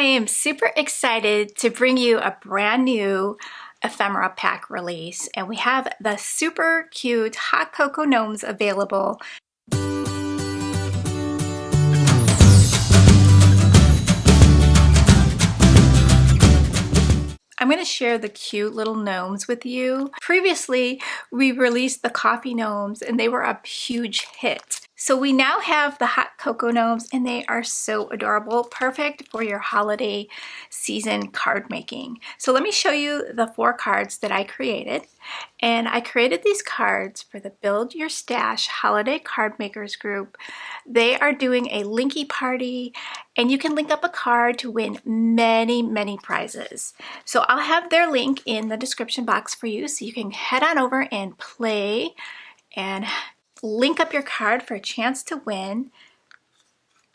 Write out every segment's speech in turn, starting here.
am super excited to bring you a brand new ephemera pack release, and we have the super cute Hot Cocoa Gnomes available. I'm going to share the cute little gnomes with you. Previously, we released the coffee gnomes and they were a huge hit. So we now have the Hot Cocoa Gnomes and they are so adorable, perfect for your holiday season card making. So let me show you the 4 cards that I created. And I created these cards for the Build Your Stash Holiday Card Makers group. They are doing a linky party and you can link up a card to win many prizes. So I'll have their link in the description box for you so you can head on over and play and link up your card for a chance to win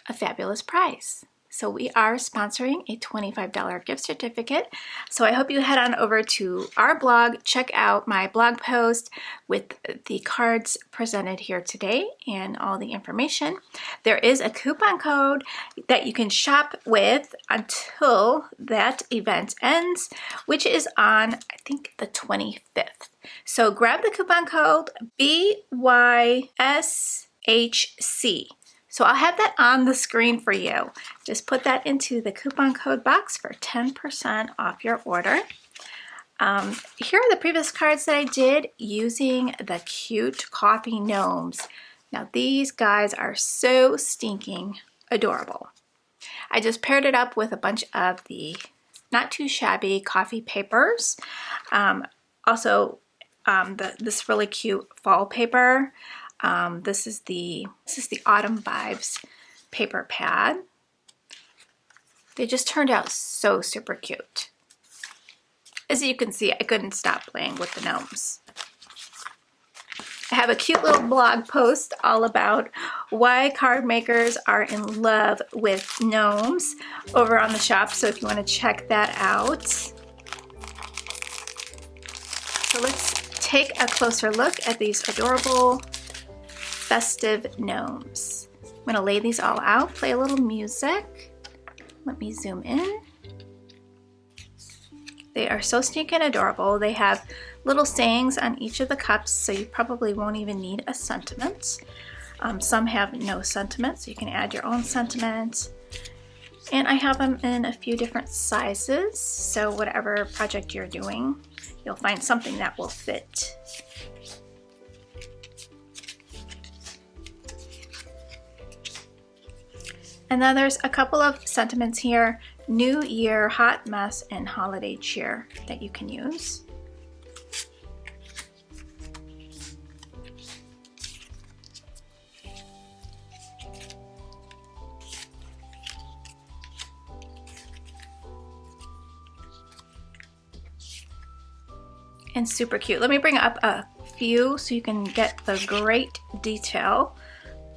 a fabulous prize. So we are sponsoring a $25 gift certificate. So I hope you head on over to our blog, check out my blog post with the cards presented here today and all the information. There is a coupon code that you can shop with until that event ends, which is on, I think, the 25th. So grab the coupon code BYSHC. So I'll have that on the screen for you. Just put that into the coupon code box for 10% off your order. Here are the previous cards that I did using the cute coffee gnomes. Now these guys are so stinking adorable. I just paired it up with a bunch of the not too shabby coffee papers. Also, this really cute fall paper. This is the Autumn Vibes paper pad. They just turned out so super cute. As you can see, I couldn't stop playing with the gnomes. I have a cute little blog post all about why card makers are in love with gnomes over on the shop, so if you want to check that out. So let's take a closer look at these adorable festive gnomes. I'm gonna lay these all out, play a little music. Let me zoom in. They are so stinking adorable. They have little sayings on each of the cups, so you probably won't even need a sentiment. Some have no sentiment, so you can add your own sentiment. And I have them in a few different sizes, so whatever project you're doing, you'll find something that will fit. And then there's a couple of sentiments here: New Year, Hot Mess, and Holiday Cheer that you can use. And super cute. Let me bring up a few so you can get the great detail.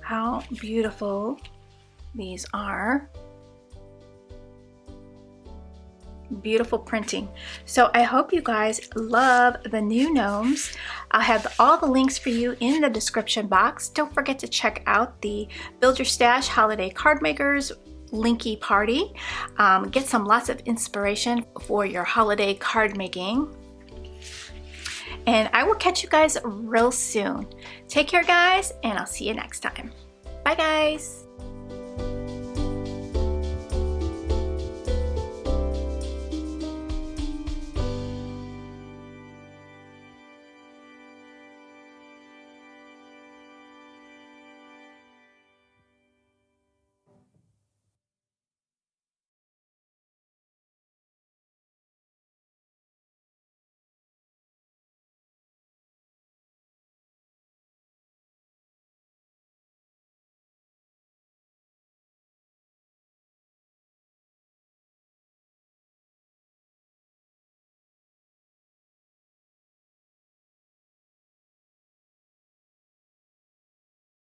How beautiful these are. Beautiful printing. So I hope you guys love the new gnomes. I'll have all the links for you in the description box. Don't forget to check out the Build Your Stash Holiday Card Makers Linky Party. Get some lots of inspiration for your holiday card making. And I will catch you guys real soon. Take care, guys, and I'll see you next time. Bye, guys.